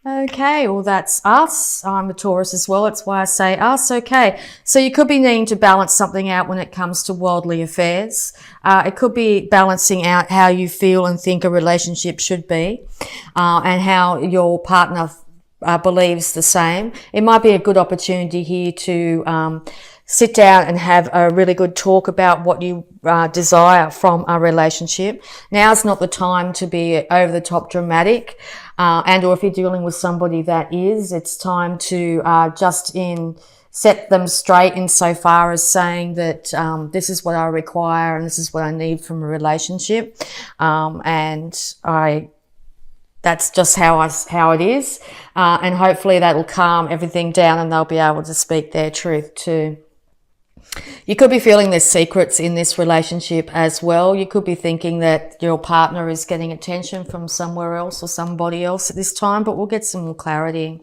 Okay, well, that's us. I'm a Taurus as well. It's why I say us. Okay, so you could be needing to balance something out when it comes to worldly affairs. It could be balancing out how you feel and think a relationship should be, and how your partner believes the same. It might be a good opportunity here to sit down and have a really good talk about what you desire from a relationship. Now's not the time to be over the top dramatic, and or if you're dealing with somebody that is, it's time to set them straight insofar as saying that this is what I require and this is what I need from a relationship, that's just how it is, and hopefully that'll calm everything down and they'll be able to speak their truth too. You could be feeling there's secrets in this relationship as well. You could be thinking that your partner is getting attention from somewhere else or somebody else at this time, but we'll get some more clarity.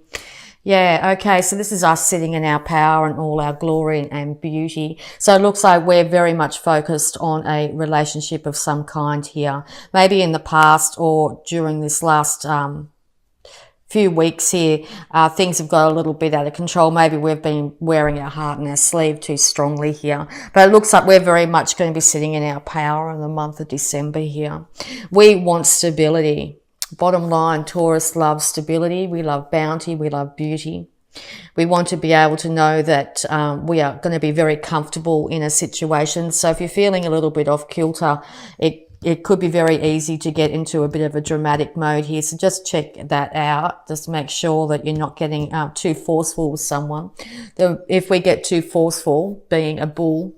Yeah, okay, so this is us sitting in our power and all our glory and beauty. So it looks like we're very much focused on a relationship of some kind here. Maybe in the past or during this last few weeks here, things have got a little bit out of control. Maybe we've been wearing our heart on our sleeve too strongly here. But it looks like we're very much going to be sitting in our power in the month of December here. We want stability. Bottom line, Taurus loves stability. We love bounty. We love beauty. We want to be able to know that we are going to be very comfortable in a situation. So if you're feeling a little bit off kilter, it could be very easy to get into a bit of a dramatic mode here. So just check that out. Just make sure that you're not getting too forceful with someone. If we get too forceful, being a bull,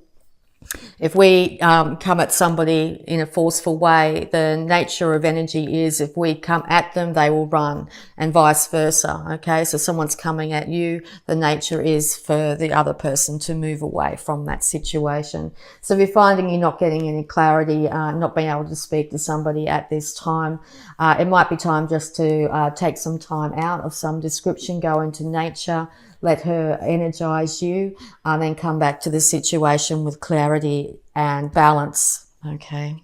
if we come at somebody in a forceful way, the nature of energy is if we come at them, they will run, and vice versa. Okay, so someone's coming at you, the nature is for the other person to move away from that situation. So if you're finding you're not getting any clarity, not being able to speak to somebody at this time, it might be time just to take some time out of some description, go into nature, let her energize you, and then come back to the situation with clarity and balance. Okay.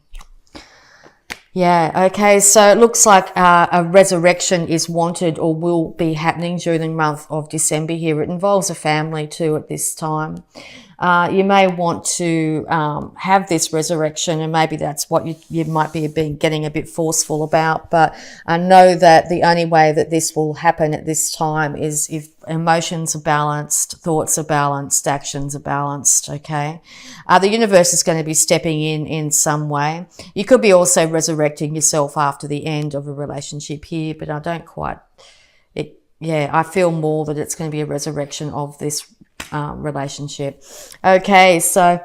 Yeah, okay, so it looks like a resurrection is wanted or will be happening during the month of December here. It involves a family too at this time. You may want to have this resurrection, and maybe that's what you might be getting a bit forceful about, but know that the only way that this will happen at this time is if emotions are balanced, thoughts are balanced, actions are balanced, okay? The universe is going to be stepping in some way. You could be also resurrecting yourself after the end of a relationship here, but I don't quite... I feel more that it's going to be a resurrection of this relationship. Okay, so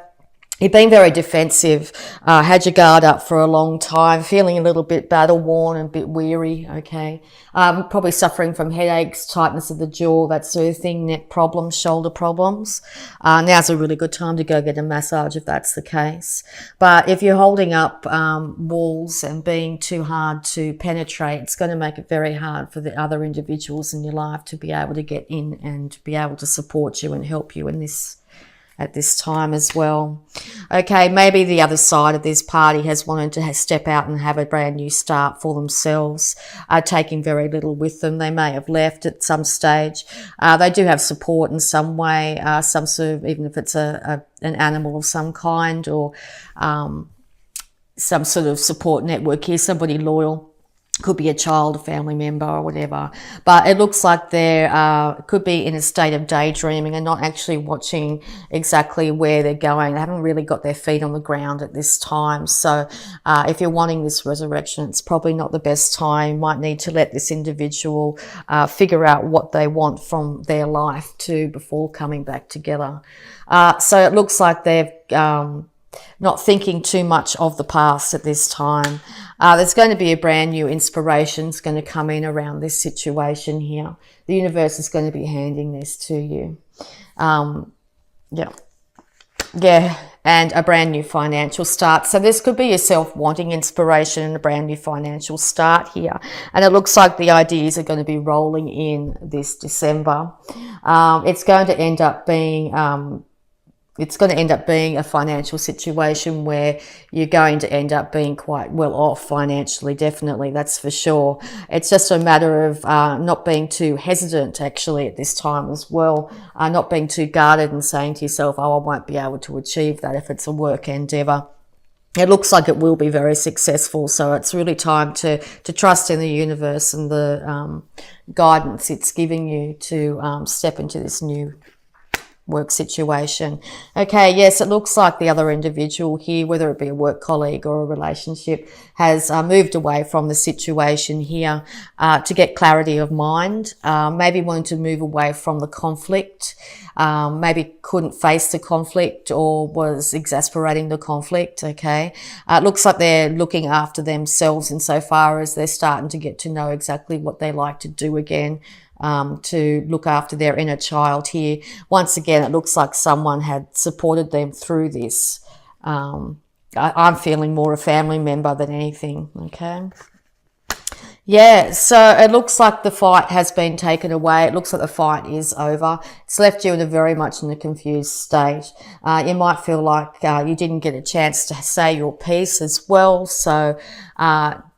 you've been very defensive, had your guard up for a long time, feeling a little bit battle worn and a bit weary, okay? Probably suffering from headaches, tightness of the jaw, that sort of thing, neck problems, shoulder problems. Now's a really good time to go get a massage if that's the case. But if you're holding up walls and being too hard to penetrate, it's going to make it very hard for the other individuals in your life to be able to get in and be able to support you and help you in this at this time as well. Okay, maybe the other side of this party has wanted to step out and have a brand new start for themselves, taking very little with them. They may have left at some stage. They do have support in some way, some sort of, even if it's an animal of some kind, or some sort of support network here, somebody loyal. Could be a child, a family member, or whatever. But it looks like they could be in a state of daydreaming and not actually watching exactly where they're going. They haven't really got their feet on the ground at this time. So if you're wanting this resurrection, it's probably not the best time. You might need to let this individual figure out what they want from their life too before coming back together. So it looks like they've not thinking too much of the past at this time. There's going to be a brand new inspiration that's going to come in around this situation here. The universe is going to be handing this to you. And a brand new financial start. So this could be yourself wanting inspiration and a brand new financial start here. And it looks like the ideas are going to be rolling in this December. It's going to end up being it's going to end up being a financial situation where you're going to end up being quite well off financially, definitely, that's for sure. It's just a matter of not being too hesitant actually at this time as well, not being too guarded and saying to yourself, oh, I won't be able to achieve that if it's a work endeavour. It looks like it will be very successful, so it's really time to trust in the universe and the guidance it's giving you to step into this new work situation. Okay, yes, it looks like the other individual here, whether it be a work colleague or a relationship, has moved away from the situation here to get clarity of mind, maybe wanting to move away from the conflict, maybe couldn't face the conflict or was exasperating the conflict. Okay, it looks like they're looking after themselves insofar as they're starting to get to know exactly what they like to do again, to look after their inner child here. Once again, it looks like someone had supported them through this. I'm feeling more a family member than anything, okay? Yeah, so it looks like the fight has been taken away. It looks like the fight is over. It's left you in a very much in a confused state. You might feel like you didn't get a chance to say your piece as well. So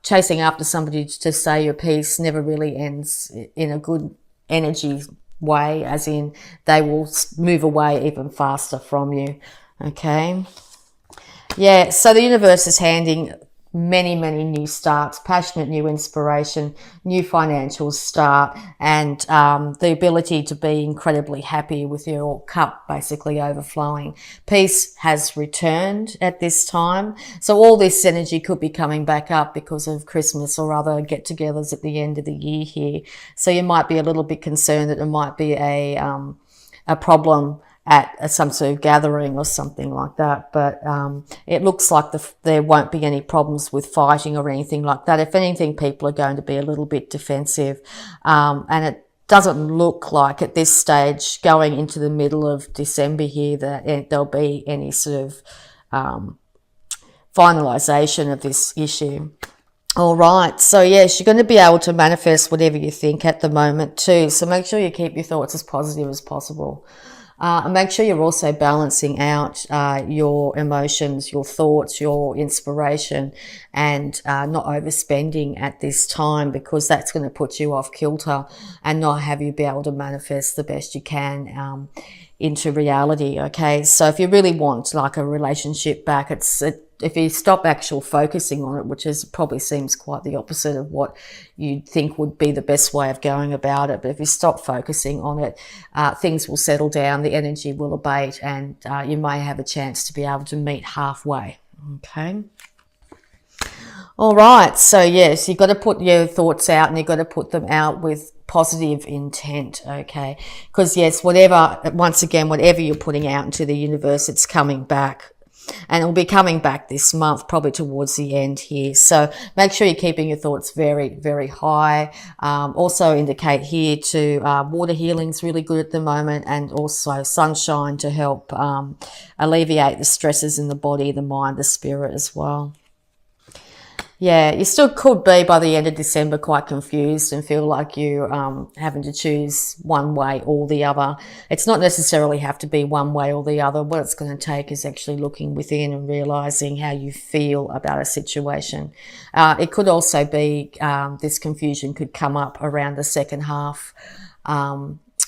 chasing after somebody to say your piece never really ends in a good energy way, as in they will move away even faster from you. Okay. Yeah, so the universe is handing many new starts, passionate new inspiration, new financial start, and the ability to be incredibly happy with your cup basically overflowing. Peace has returned at this time, so all this energy could be coming back up because of Christmas or other get-togethers at the end of the year here. So you might be a little bit concerned that there might be a problem at some sort of gathering or something like that. But it looks like there won't be any problems with fighting or anything like that. If anything, people are going to be a little bit defensive. And it doesn't look like at this stage, going into the middle of December here, that there'll be any sort of finalisation of this issue. All right, so yes, you're going to be able to manifest whatever you think at the moment too. So make sure you keep your thoughts as positive as possible. And make sure you're also balancing out your emotions, your thoughts, your inspiration, and not overspending at this time, because that's going to put you off kilter and not have you be able to manifest the best you can into reality. Okay, so if you really want like a relationship back, if you stop actual focusing on it, which probably seems quite the opposite of what you'd think would be the best way of going about it, but if you stop focusing on it, things will settle down, the energy will abate, and you may have a chance to be able to meet halfway. Okay. All right, so yes, you've got to put your thoughts out, and you've got to put them out with positive intent, okay? Because yes, once again, whatever you're putting out into the universe, it's coming back. And it'll be coming back this month, probably towards the end here. So make sure you're keeping your thoughts very high. Also indicate here to water healing's really good at the moment, and also sunshine to help alleviate the stresses in the body, the mind, the spirit as well. Yeah, you still could be by the end of December quite confused and feel like you having to choose one way or the other. It's not necessarily have to be one way or the other. What it's going to take is actually looking within and realizing how you feel about a situation. It could also be this confusion could come up around the second half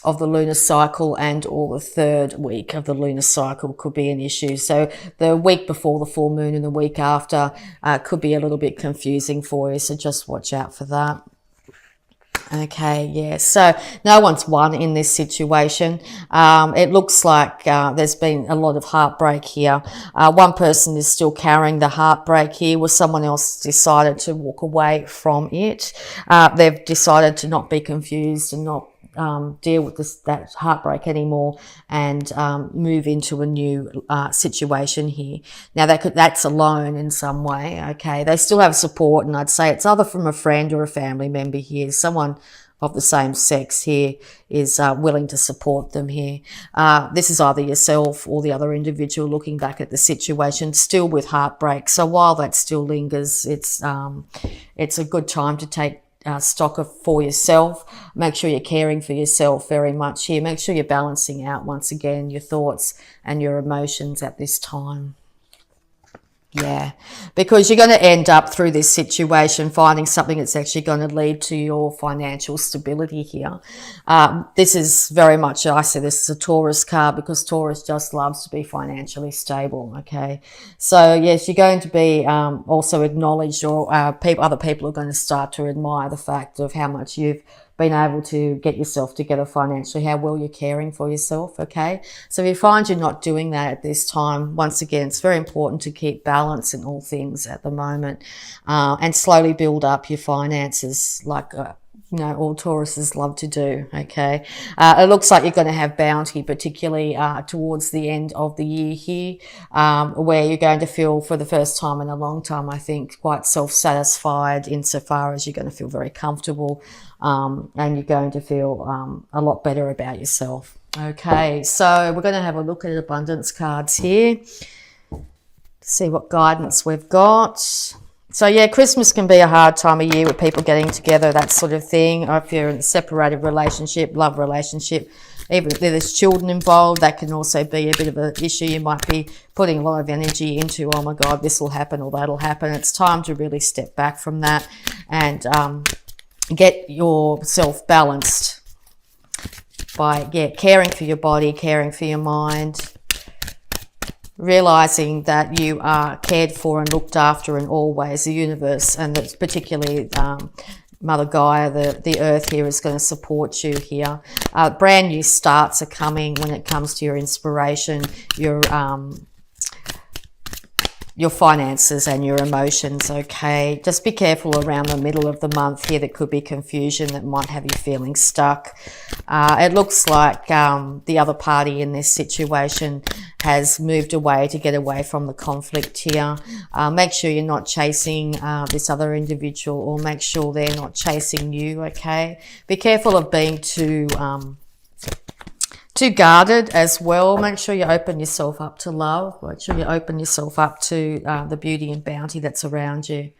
of the lunar cycle, and or the third week of the lunar cycle could be an issue. So the week before the full moon and the week after could be a little bit confusing for you, so just watch out for that. Okay, yeah, so no one's won in this situation. It looks like there's been a lot of heartbreak here. One person is still carrying the heartbreak here, where someone else decided to walk away from it. They've decided to not be confused and not deal with that heartbreak anymore, and move into a new situation here. Now that's alone in some way. Okay, they still have support, and I'd say it's either from a friend or a family member here. Someone of the same sex here is willing to support them here. This is either yourself or the other individual looking back at the situation still with heartbreak. So while that still lingers, it's a good time to take stock for yourself. Make sure you're caring for yourself very much here. Make sure you're balancing out, once again, your thoughts and your emotions at this time. Yeah, because you're going to end up through this situation finding something that's actually going to lead to your financial stability here. This is very much, I say this is a Taurus card, because Taurus just loves to be financially stable, okay? So yes, you're going to be also acknowledged, or other people are going to start to admire the fact of how much you've been able to get yourself together financially, how well you're caring for yourself, okay? So if you find you're not doing that at this time, once again, it's very important to keep balance in all things at the moment, and slowly build up your finances like all Tauruses love to do, okay? It looks like you're going to have bounty, particularly towards the end of the year here, where you're going to feel, for the first time in a long time, I think, quite self-satisfied, insofar as you're going to feel very comfortable, and you're going to feel a lot better about yourself. Okay, so we're going to have a look at abundance cards here, see what guidance we've got. So yeah, Christmas can be a hard time of year with people getting together, that sort of thing. Or if you're in a separated relationship, love relationship, even if there's children involved, that can also be a bit of an issue. You might be putting a lot of energy into, oh my God, this will happen or that'll happen. It's time to really step back from that and get yourself balanced by caring for your body, caring for your mind, realizing that you are cared for and looked after in all ways. The universe, and that's particularly Mother Gaia, the earth here, is going to support you here. Brand new starts are coming when it comes to your inspiration, your finances and your emotions, okay? Just be careful around the middle of the month here. There could be confusion that might have you feeling stuck. It looks like the other party in this situation has moved away to get away from the conflict here. Make sure you're not chasing this other individual, or make sure they're not chasing you, okay? Be careful of being too guarded as well. Make sure you open yourself up to love. Make sure you open yourself up to the beauty and bounty that's around you.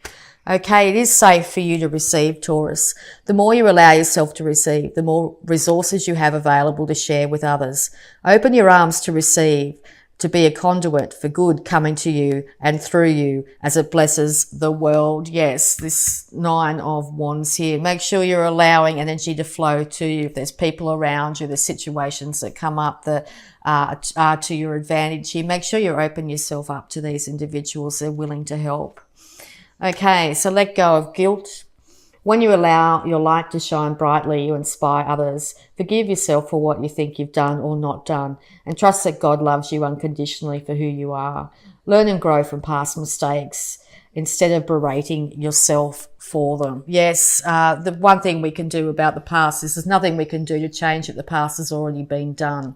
Okay, it is safe for you to receive, Taurus. The more you allow yourself to receive, the more resources you have available to share with others. Open your arms to receive, to be a conduit for good coming to you and through you as it blesses the world. Yes, this 9 of Wands here. Make sure you're allowing energy to flow to you. If there's people around you, there's situations that come up that are to your advantage here, make sure you open yourself up to these individuals. They're willing to help. Okay, so let go of guilt. When you allow your light to shine brightly, you inspire others. Forgive yourself for what you think you've done or not done, and trust that God loves you unconditionally for who you are. Learn and grow from past mistakes instead of berating yourself for them. Yes, the one thing we can do about the past is there's nothing we can do to change it. The past has already been done.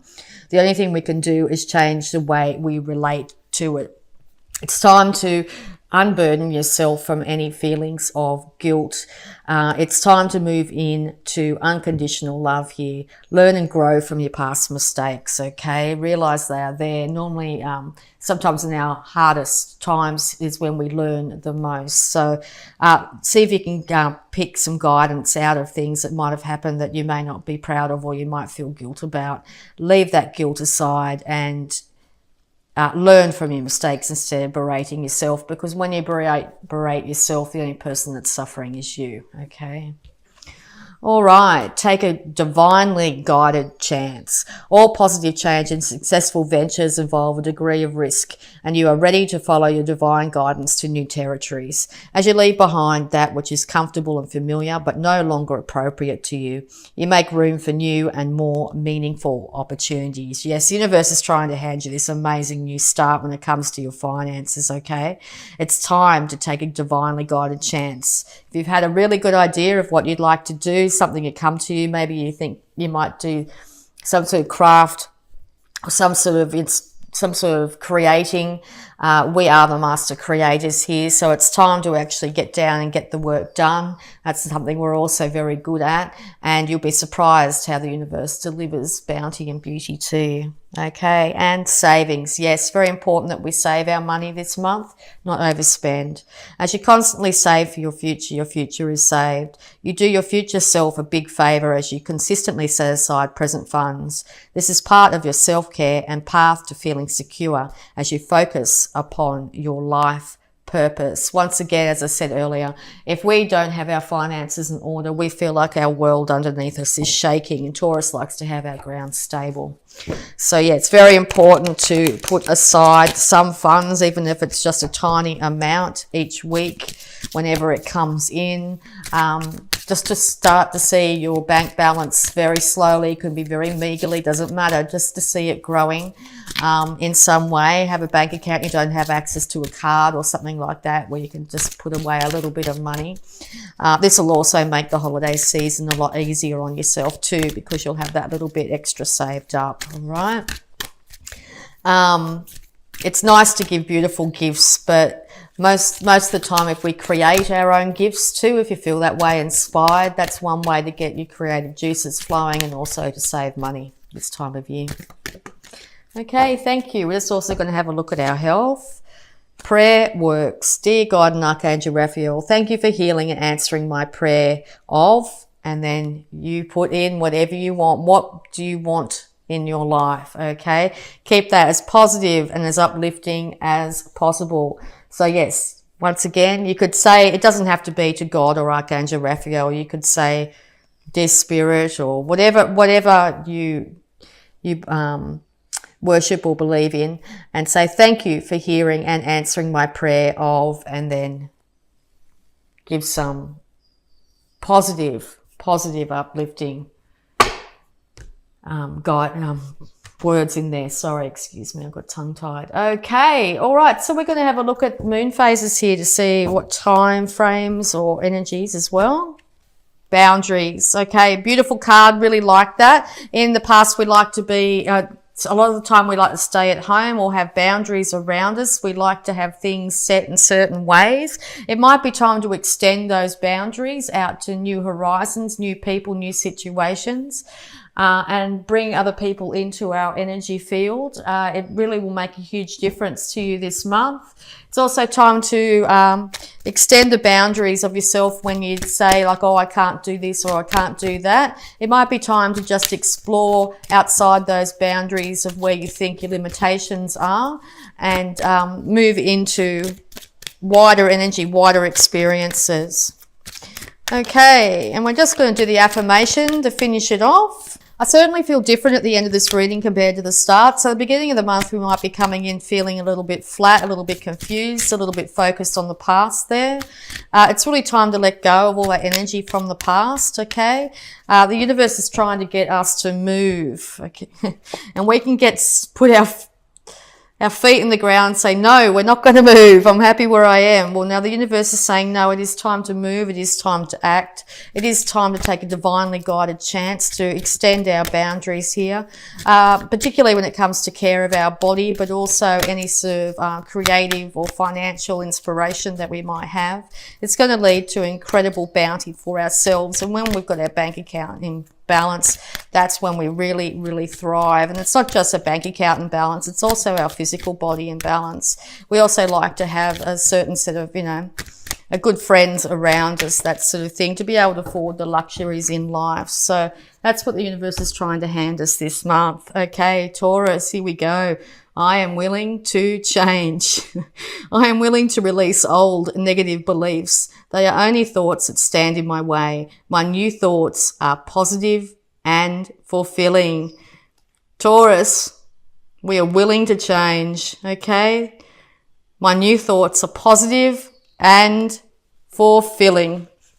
The only thing we can do is change the way we relate to it. It's time to unburden yourself from any feelings of guilt. It's time to move in to unconditional love here. Learn and grow from your past mistakes, okay? Realize they are there. Normally, sometimes in our hardest times is when we learn the most. So see if you can pick some guidance out of things that might have happened that you may not be proud of or you might feel guilt about. Leave that guilt aside and learn from your mistakes instead of berating yourself, because when you berate yourself, the only person that's suffering is you, okay? All right, take a divinely guided chance. All positive change and successful ventures involve a degree of risk, and you are ready to follow your divine guidance to new territories. As you leave behind that which is comfortable and familiar but no longer appropriate to you, you make room for new and more meaningful opportunities. Yes, the universe is trying to hand you this amazing new start when it comes to your finances, okay? It's time to take a divinely guided chance. If you've had a really good idea of what you'd like to do, something had come to you, maybe you think you might do some sort of craft or some sort of creating, We are the master creators here, so it's time to actually get down and get the work done. That's something we're also very good at, and you'll be surprised how the universe delivers bounty and beauty to you. Okay, and savings. Yes, very important that we save our money this month, not overspend. As you constantly save for your future is saved. You do your future self a big favour as you consistently set aside present funds. This is part of your self-care and path to feeling secure as you focus upon your life purpose. Once again, as I said earlier, if we don't have our finances in order, we feel like our world underneath us is shaking, and Taurus likes to have our ground stable. So yeah, it's very important to put aside some funds, even if it's just a tiny amount each week, whenever it comes in, just to start to see your bank balance very slowly. It could be very meagerly, doesn't matter, just to see it growing in some way. Have a bank account you don't have access to, a card or something like that, where you can just put away a little bit of money. This will also make the holiday season a lot easier on yourself too, because you'll have that little bit extra saved up. All right. It's nice to give beautiful gifts, but most of the time, if we create our own gifts too, if you feel that way inspired, that's one way to get your creative juices flowing and also to save money this time of year. Okay, thank you. We're just also going to have a look at our health. Prayer works. Dear God and Archangel Raphael, thank you for healing and answering my prayer of, and then you put in whatever you want. What do you want in your life? Okay, keep that as positive and as uplifting as possible. So yes, once again, you could say, it doesn't have to be to God or Archangel Raphael. You could say, dear Spirit, or whatever you worship or believe in, and say thank you for hearing and answering my prayer of, and then give some positive uplifting words in there. Sorry, excuse me, I got tongue-tied. Okay, all right, so we're going to have a look at moon phases here to see what time frames or energies as well. Boundaries. Okay, beautiful card, really like that. In the past, we like to be a lot of the time we like to stay at home or have boundaries around us. We like to have things set in certain ways. It might be time to extend those boundaries out to new horizons, new people, new situations, and bring other people into our energy field. It really will make a huge difference to you this month. It's also time to extend the boundaries of yourself when you say like, oh, I can't do this or I can't do that. It might be time to just explore outside those boundaries of where you think your limitations are, and move into wider energy, wider experiences. Okay, and we're just going to do the affirmation to finish it off. I certainly feel different at the end of this reading compared to the start. So at the beginning of the month, we might be coming in feeling a little bit flat, a little bit confused, a little bit focused on the past there. It's really time to let go of all that energy from the past, okay? The universe is trying to get us to move, okay? And we can put our feet in the ground and say, no, we're not going to move. I'm happy where I am. Well, now the universe is saying, no, it is time to move. It is time to act. It is time to take a divinely guided chance to extend our boundaries here, particularly when it comes to care of our body, but also any sort of creative or financial inspiration that we might have. It's going to lead to incredible bounty for ourselves. And when we've got our bank account in balance, that's when we really, really thrive. And it's not just a bank account in balance, it's also our physical body in balance. We also like to have a certain set of, a good friends around us, that sort of thing, to be able to afford the luxuries in life. So that's what the universe is trying to hand us this month. Okay, Taurus, here we go. I am willing to change. I am willing to release old negative beliefs. They are only thoughts that stand in my way. My new thoughts are positive and fulfilling. Taurus, we are willing to change, okay? My new thoughts are positive and fulfilling.